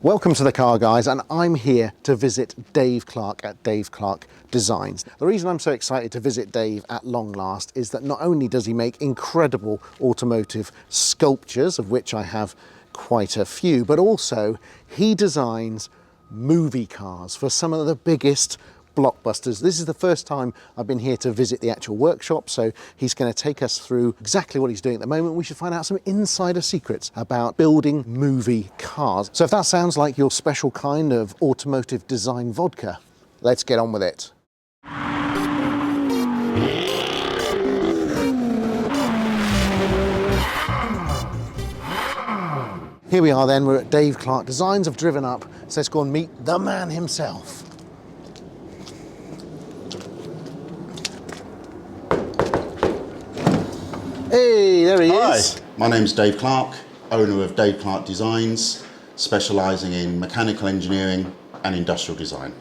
Welcome to the Car Guys, and I'm here to visit Dave Clark at Dave Clark Designs. The reason I'm so excited to visit Dave at long last is that not only does he make incredible automotive sculptures, of which I have quite a few, but also he designs movie cars for some of the biggest blockbusters. This is the first time I've been here to visit the actual workshop, so he's going to take us through exactly what he's doing at the moment. We should find out some insider secrets about building movie cars. So if that sounds like your special kind of automotive design vodka, let's get on with it. Here we are then, we're at Dave Clark Designs. I've driven up, so let's go and meet the man himself. Hey, there he is. Hi, my name's Dave Clark, owner of Dave Clark Designs, specialising in mechanical engineering and industrial design.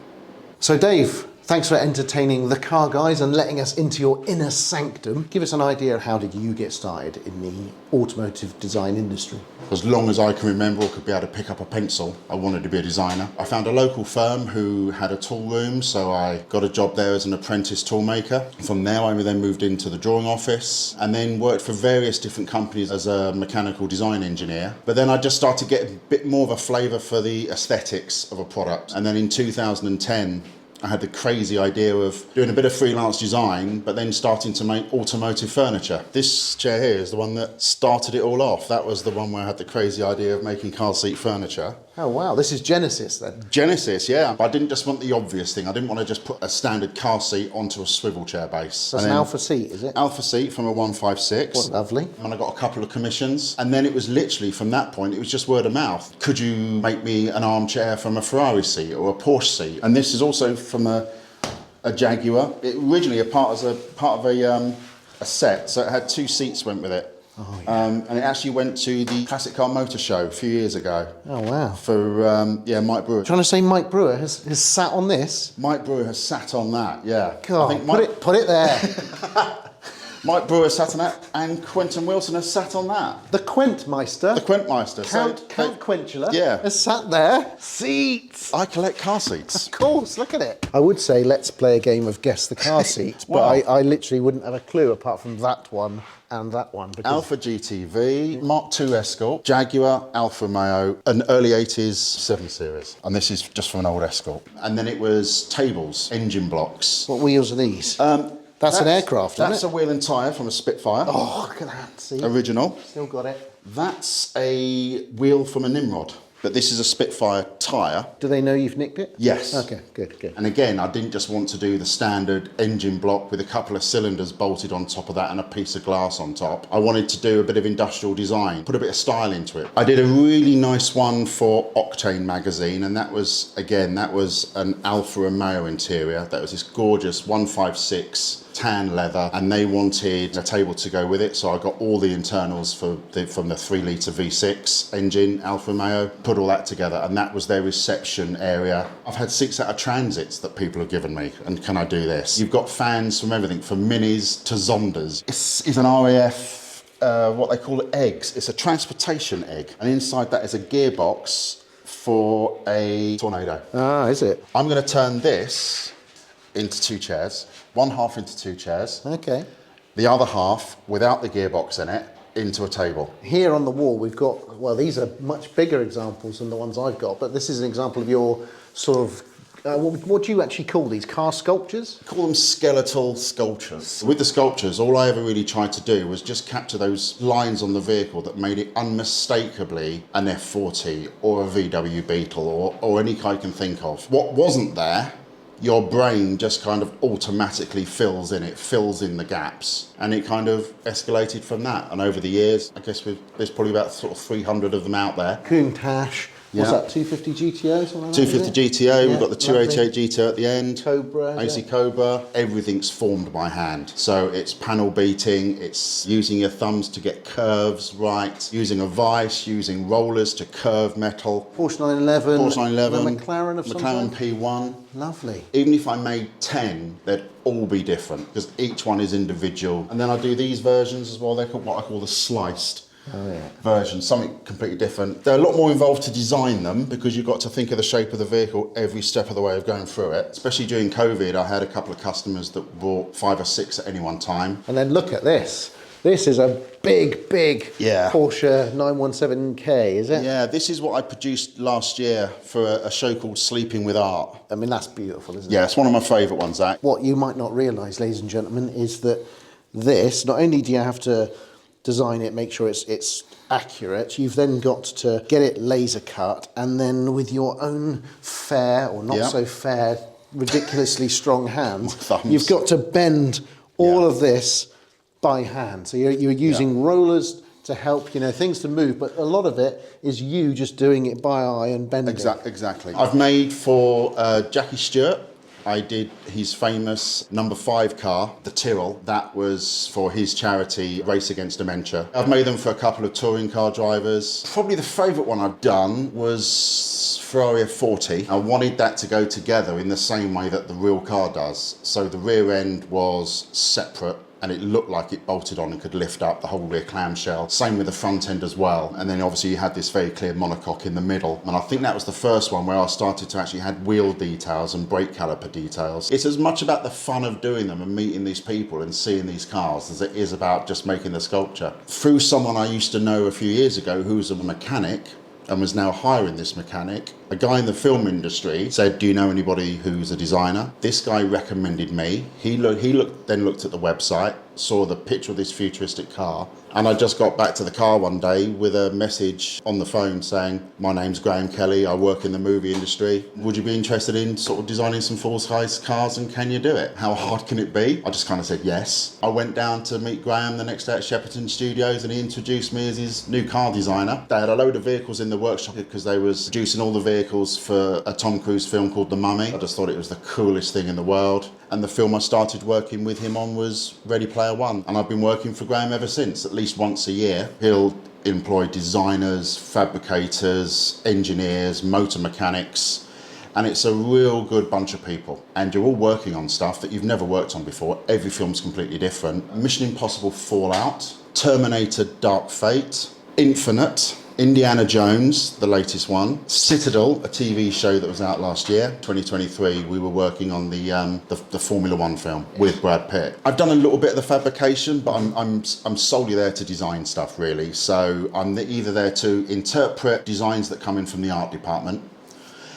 So Dave, thanks for entertaining the Car Guys and letting us into your inner sanctum. Give us an idea of how did you get started in the automotive design industry? As long as I can remember or could be able to pick up a pencil, I wanted to be a designer. I found a local firm who had a tool room, so I got a job there as an apprentice toolmaker. From there, I then moved into the drawing office and then worked for various different companies as a mechanical design engineer. But then I just started getting a bit more of a flavour for the aesthetics of a product. And then in 2010, I had the crazy idea of doing a bit of freelance design, but then starting to make automotive furniture. This chair here is the one that started it all off. That was the one where I had the crazy idea of making car seat furniture. Oh wow, this is Genesis then? Genesis, yeah. I didn't just want the obvious thing. I didn't want to just put a standard car seat onto a swivel chair base. That's an Alpha seat, is it? Alpha seat from a 156. What lovely. And I got a couple of commissions. And then it was literally from that point, it was just word of mouth. Could you make me an armchair from a Ferrari seat or a Porsche seat? And this is also from a Jaguar. It originally a part of a set, so it had two seats went with it. Oh, yeah. And it actually went to the Classic Car Motor Show a few years ago. Oh wow. For Mike Brewer. Trying to say Mike Brewer has sat on this? Mike Brewer has sat on that, yeah. God, I think put it there. Mike Brewer sat on that, and Quentin Wilson has sat on that. The Quentmeister. The Quentmeister. Count Quentula yeah. has sat there. Seats. I collect car seats. Of course, look at it. I would say let's play a game of guess the car seat, but I literally wouldn't have a clue apart from that one and that one. Alfa GTV, Mark II Escort, Jaguar, Alfa Romeo, an early 80s 7 Series. And this is just from an old Escort. And then it was tables, engine blocks. What wheels are these? That's an aircraft, isn't it? That's a wheel and tyre from a Spitfire. Oh, look at that, see? Original. Still got it. That's a wheel from a Nimrod. But this is a Spitfire tyre. Do they know you've nicked it? Yes. Okay, good. And again, I didn't just want to do the standard engine block with a couple of cylinders bolted on top of that and a piece of glass on top. I wanted to do a bit of industrial design, put a bit of style into it. I did a really nice one for Octane magazine, and that was an Alfa Romeo interior. That was this gorgeous 156 tan leather, and they wanted a table to go with it, so I got all the internals from the 3-litre V6 engine Alfa Romeo, put all that together, and that was their reception area. I've had 6 out of Transits that people have given me, and can I do this? You've got fans from everything, from Minis to Zondas. It's an RAF, what they call eggs. It's a transportation egg, and inside that is a gearbox for a Tornado. Ah, is it? I'm going to turn this into 2 chairs, one half into 2 chairs. Okay. The other half, without the gearbox in it, into a table. Here on the wall we've got, well, these are much bigger examples than the ones I've got, but this is an example of your sort of, what do you actually call these? Car sculptures? Call them skeletal sculptures. With the sculptures, all I ever really tried to do was just capture those lines on the vehicle that made it unmistakably an F40 or a VW Beetle or any car I can think of. What wasn't there, your brain just kind of automatically fills in the gaps, and it kind of escalated from that. And over the years, I guess there's probably about sort of 300 of them out there. Countach. What's that, 250 GTO? Something like 250 GTO, yeah, we've got the 288 GTO at the end. Cobra. AC Cobra, everything's formed by hand. So it's panel beating, it's using your thumbs to get curves right, using a vise, using rollers to curve metal. Porsche 911. Porsche 911. The McLaren of some McLaren kind? P1. Lovely. Even if I made 10, they'd all be different because each one is individual. And then I do these versions as well, they're called what I call the sliced. version, something completely different. They're a lot more involved to design them because you've got to think of the shape of the vehicle every step of the way of going through it. Especially during COVID, I had a couple of customers that bought 5 or 6 at any one time. And then look at this. This is a big Yeah. Porsche 917K, is it? Yeah, this is what I produced last year for a show called Sleeping with Art. I mean, that's beautiful, isn't it? Yeah, it's one of my favourite ones, Zach. What you might not realise, ladies and gentlemen, is that this, not only do you have to design it, make sure it's accurate, you've then got to get it laser cut, and then with your own fair or not so fair, ridiculously strong hands, you've got to bend all of this by hand. So you're using rollers to help, things to move, but a lot of it is you just doing it by eye and bending. Exactly. I've made for Jackie Stewart. I did his famous number 5 car, the Tyrrell. That was for his charity, Race Against Dementia. I've made them for a couple of touring car drivers. Probably the favourite one I've done was Ferrari F40. I wanted that to go together in the same way that the real car does. So the rear end was separate, and it looked like it bolted on and could lift up the whole rear clamshell. Same with the front end as well. And then obviously you had this very clear monocoque in the middle. And I think that was the first one where I started to actually had wheel details and brake caliper details. It's as much about the fun of doing them and meeting these people and seeing these cars as it is about just making the sculpture. Through someone I used to know a few years ago who was a mechanic and was now hiring this mechanic, a guy in the film industry said, do you know anybody who's a designer? This guy recommended me. He then looked at the website, saw the picture of this futuristic car, and I just got back to the car one day with a message on the phone saying, my name's Graham Kelly, I work in the movie industry. Would you be interested in sort of designing some full-size cars, and can you do it? How hard can it be? I just kind of said yes. I went down to meet Graham the next day at Shepperton Studios, and he introduced me as his new car designer. They had a load of vehicles in the workshop because they was producing all the vehicles for a Tom Cruise film called The Mummy. I just thought it was the coolest thing in the world. And the film I started working with him on was Ready Player One. And I've been working for Graham ever since, at least once a year. He'll employ designers, fabricators, engineers, motor mechanics, and it's a real good bunch of people. And you're all working on stuff that you've never worked on before. Every film's completely different. Mission Impossible Fallout, Terminator Dark Fate, Infinite, Indiana Jones, the latest one, Citadel, a TV show that was out last year, 2023. We were working on the Formula 1 film with Brad Pitt. I've done a little bit of the fabrication, but I'm solely there to design stuff, really. So I'm either there to interpret designs that come in from the art department.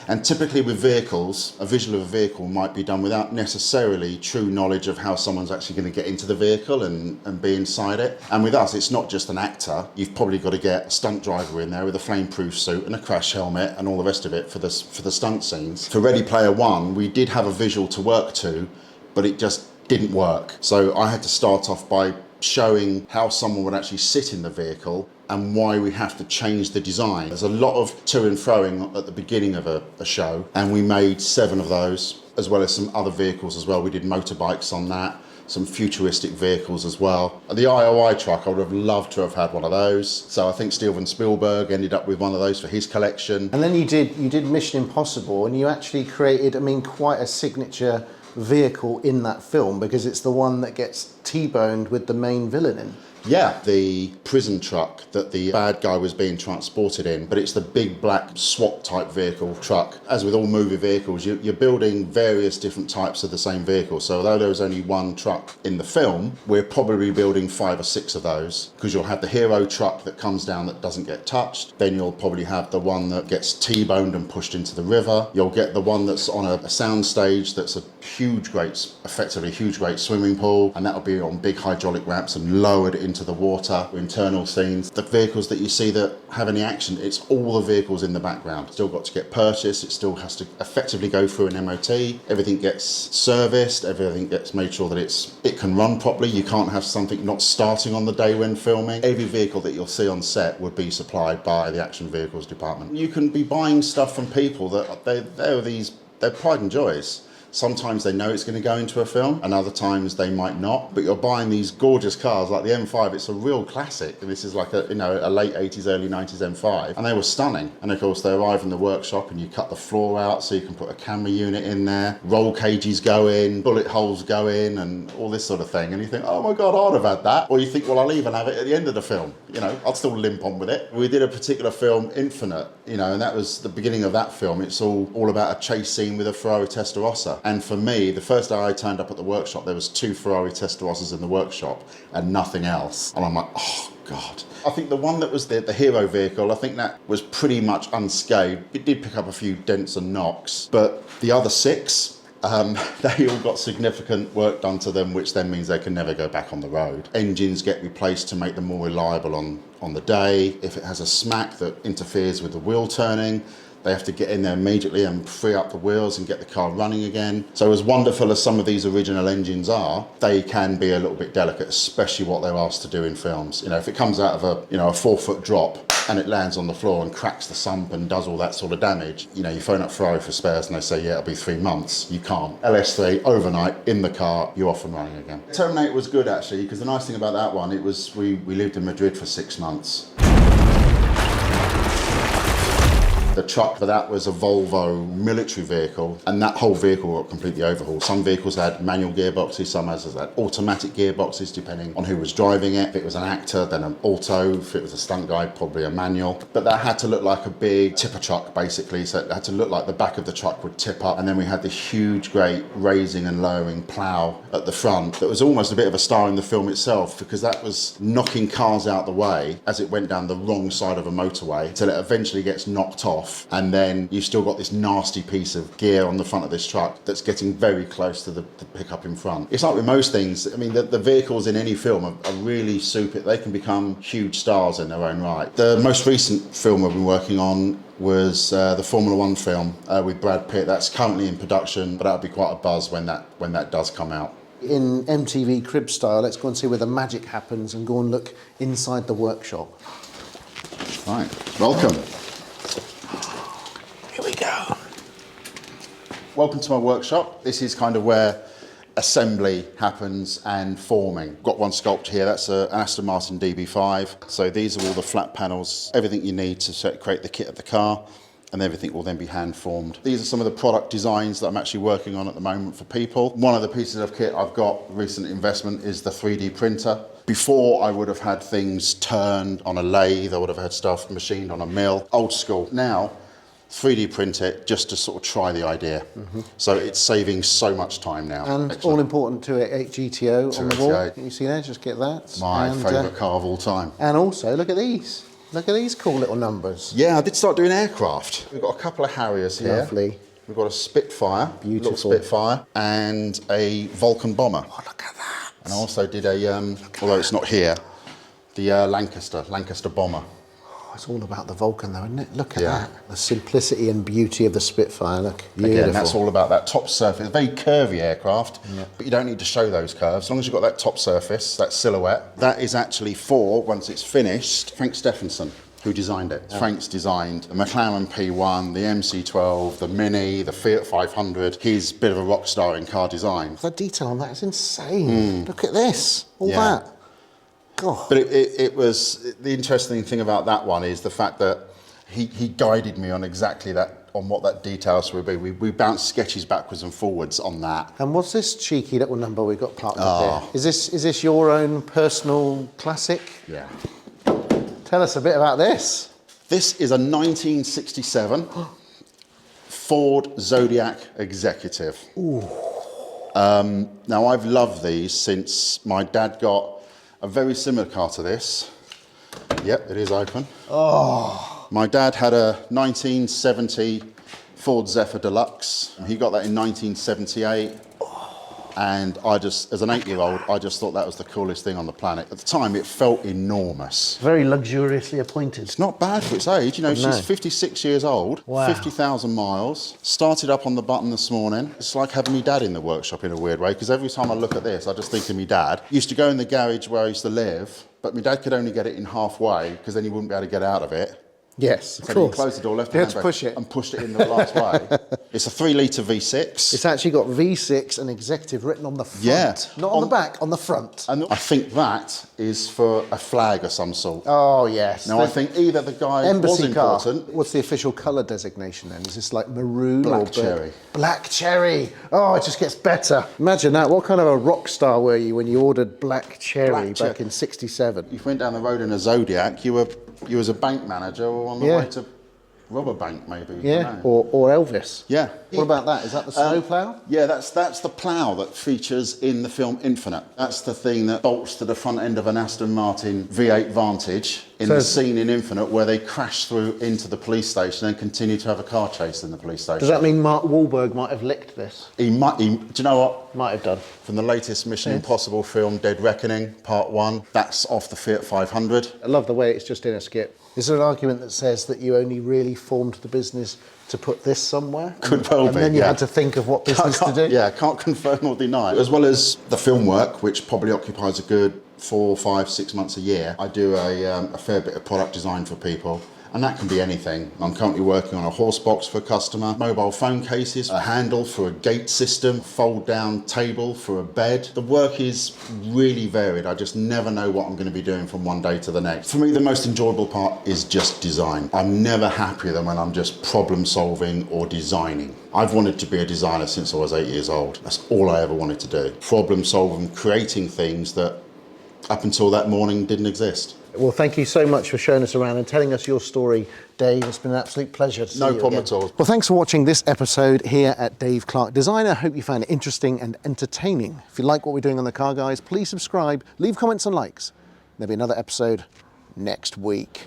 And typically with vehicles, a visual of a vehicle might be done without necessarily true knowledge of how someone's actually going to get into the vehicle and be inside it. And with us, it's not just an actor. You've probably got to get a stunt driver in there with a flame-proof suit and a crash helmet and all the rest of it for the stunt scenes. For Ready Player One, we did have a visual to work to, but it just didn't work. So I had to start off by showing how someone would actually sit in the vehicle and why we have to change the design. There's a lot of to and froing at the beginning of a show, and we made 7 of those, as well as some other vehicles as well. We did motorbikes on that, some futuristic vehicles as well. The IOI truck, I would have loved to have had one of those. So I think Steven Spielberg ended up with one of those for his collection. And then you did Mission Impossible, and you actually created, quite a signature vehicle in that film, because it's the one that gets T-boned with the main villain in. Yeah, the prison truck that the bad guy was being transported in, but it's the big black SWAT type vehicle truck. As with all movie vehicles, you're building various different types of the same vehicle. So although there was only one truck in the film, we're probably building 5 or 6 of those, because you'll have the hero truck that comes down that doesn't get touched. Then you'll probably have the one that gets T-boned and pushed into the river. You'll get the one that's on a sound stage that's effectively a huge great swimming pool, and that'll be on big hydraulic ramps and lowered into the water, internal scenes. The vehicles that you see that have any action, it's all the vehicles in the background. Still got to get purchased, it still has to effectively go through an MOT, everything gets serviced, everything gets made sure that it can run properly. You can't have something not starting on the day when filming. Every vehicle that you'll see on set would be supplied by the action vehicles department. You can be buying stuff from people that they're pride and joys. Sometimes they know it's going to go into a film, and other times they might not. But you're buying these gorgeous cars like the M5. It's a real classic. This is like a late 80s, early 90s M5, and they were stunning. And of course, they arrive in the workshop, and you cut the floor out so you can put a camera unit in there. Roll cages go in, bullet holes go in, and all this sort of thing. And you think, oh my God, I'd have had that. Or you think, well, I'll even have it at the end of the film. I'll still limp on with it. We did a particular film, Infinite, and that was the beginning of that film. It's all about a chase scene with a Ferrari Testarossa. And for me, the first day I turned up at the workshop, there was 2 Ferrari Testarossas in the workshop and nothing else. And I'm like, oh God. I think the one that was the hero vehicle, I think that was pretty much unscathed. It did pick up a few dents and knocks, but the other 6, they all got significant work done to them, which then means they can never go back on the road. Engines get replaced to make them more reliable on the day. If it has a smack that interferes with the wheel turning, they have to get in there immediately and free up the wheels and get the car running again. So as wonderful as some of these original engines are, they can be a little bit delicate, especially what they're asked to do in films. If it comes out of a 4-foot drop and it lands on the floor and cracks the sump and does all that sort of damage, you phone up Ferrari for spares and they say, yeah, it'll be 3 months. You can't. LS3, overnight, in the car, you're off and running again. Terminator was good actually, because the nice thing about that one, we lived in Madrid for 6 months. The truck for that was a Volvo military vehicle, and that whole vehicle got completely overhauled. Some vehicles had manual gearboxes, some had automatic gearboxes, depending on who was driving it. If it was an actor, then an auto. If it was a stunt guy, probably a manual. But that had to look like a big tipper truck, basically. So it had to look like the back of the truck would tip up. And then we had this huge, great raising and lowering plough at the front that was almost a bit of a star in the film itself, because that was knocking cars out the way as it went down the wrong side of a motorway until it eventually gets knocked off. And then you've still got this nasty piece of gear on the front of this truck that's getting very close to the pickup in front. It's like with most things, I mean, the vehicles in any film are really super. They can become huge stars in their own right. The most recent film we've been working on was the Formula 1 film with Brad Pitt. That's currently in production, but that'll be quite a buzz when that does come out. In MTV crib style, let's go and see where the magic happens and go and look inside the workshop. Right, welcome. Here we go. Welcome to my workshop. This is kind of where assembly happens and forming. Got one sculpt here, that's an Aston Martin DB5. So these are all the flat panels, everything you need to create the kit of the car, and everything will then be hand formed. These are some of the product designs that I'm actually working on at the moment for people. One of the pieces of kit I've got recent investment is the 3D printer. Before, I would have had things turned on a lathe, I would have had stuff machined on a mill, old school. Now, 3D print it just to sort of try the idea. So it's saving so much time now. And all important to it, GTO on the wall. Can you see there? Just get that. My favourite car of all time. And also, look at these. Look at these cool little numbers. Yeah, I did start doing aircraft. We've got a couple of Harriers here. Lovely. We've got a Spitfire, beautiful little Spitfire, and a Vulcan bomber. Oh, look at that. And I also did although it's not here, the Lancaster bomber. It's all about the Vulcan though, isn't it? Look at that. The simplicity and beauty of the Spitfire, look, beautiful. Again, that's all about that top surface. Very curvy aircraft, but you don't need to show those curves. As long as you've got that top surface, that silhouette. That is actually for, once it's finished, Frank Stephenson, who designed it. Frank's designed the McLaren P1, the MC12, the Mini, the Fiat 500. He's a bit of a rock star in car design. The detail on that is insane. Look at this, all that. God. But it was, the interesting thing about that one is the fact that he guided me on exactly that, on what that details would be. We bounced sketches backwards and forwards on that. And what's this cheeky little number we got parked up there? Is this your own personal classic? Yeah. Tell us a bit about this. This is a 1967 Ford Zodiac Executive. Ooh. Now I've loved these since my dad got a very similar car to this. Yep, it is open. Oh. My dad had a 1970 Ford Zephyr Deluxe. He got that in 1978. And I just, as an 8-year-old, I just thought that was the coolest thing on the planet. At the time, it felt enormous. Very luxuriously appointed. It's not bad for its age. You know, she's 56 years old, 50,000 miles. Started up on the button this morning. It's like having me dad in the workshop in a weird way, because every time I look at this, I just think of me dad. Used to go in the garage where I used to live, but my dad could only get it in halfway, because then he wouldn't be able to get out of it. Yes, of So you course. close the door, left You the had to handbrake push it. and pushed it in the last way. It's a 3-litre V6. It's actually got V6 and executive written on the front. Yeah. Not on the back, on the front. And I think that is for a flag of some sort. Oh, yes. Now, I think either the guy was Embassy car. important. What's the official colour designation then? Is this like maroon or Black cherry. Black cherry. Oh, it just gets better. Imagine that. What kind of a rock star were you when you ordered black cherry back in '67? You went down the road in a Zodiac, you was a bank manager or on the way to rob a bank, maybe. Yeah, or Elvis. Yeah. What about that? Is that the snow plough? Yeah, that's the plough that features in the film Infinite. That's the thing that bolts to the front end of an Aston Martin V8 Vantage in the scene in Infinite where they crash through into the police station and continue to have a car chase in the police station. Does that mean Mark Wahlberg might have licked this? Do you know what? Might have done. From the latest Mission Impossible film, Dead Reckoning, Part 1, that's off the Fiat 500. I love the way it's just in a skip. Is there an argument that says that you only really formed the business to put this somewhere? Could well be, And then you had to think of what business to do? Yeah, can't confirm or deny. As well as the film work, which probably occupies a good 4, 5, 6 months a year, I do a fair bit of product design for people. And that can be anything. I'm currently working on a horse box for a customer, mobile phone cases, a handle for a gate system, fold down table for a bed. The work is really varied. I just never know what I'm going to be doing from one day to the next. For me, the most enjoyable part is just design. I'm never happier than when I'm just problem solving or designing. I've wanted to be a designer since I was 8 years old. That's all I ever wanted to do. Problem solving, creating things that up until that morning didn't exist. Well, thank you so much for showing us around and telling us your story, Dave. It's been an absolute pleasure to see you No problem again. at all. Well, thanks for watching this episode here at Dave Clark Design. I hope you found it interesting and entertaining. If you like what we're doing on The Car Guys, please subscribe, leave comments and likes. There'll be another episode next week.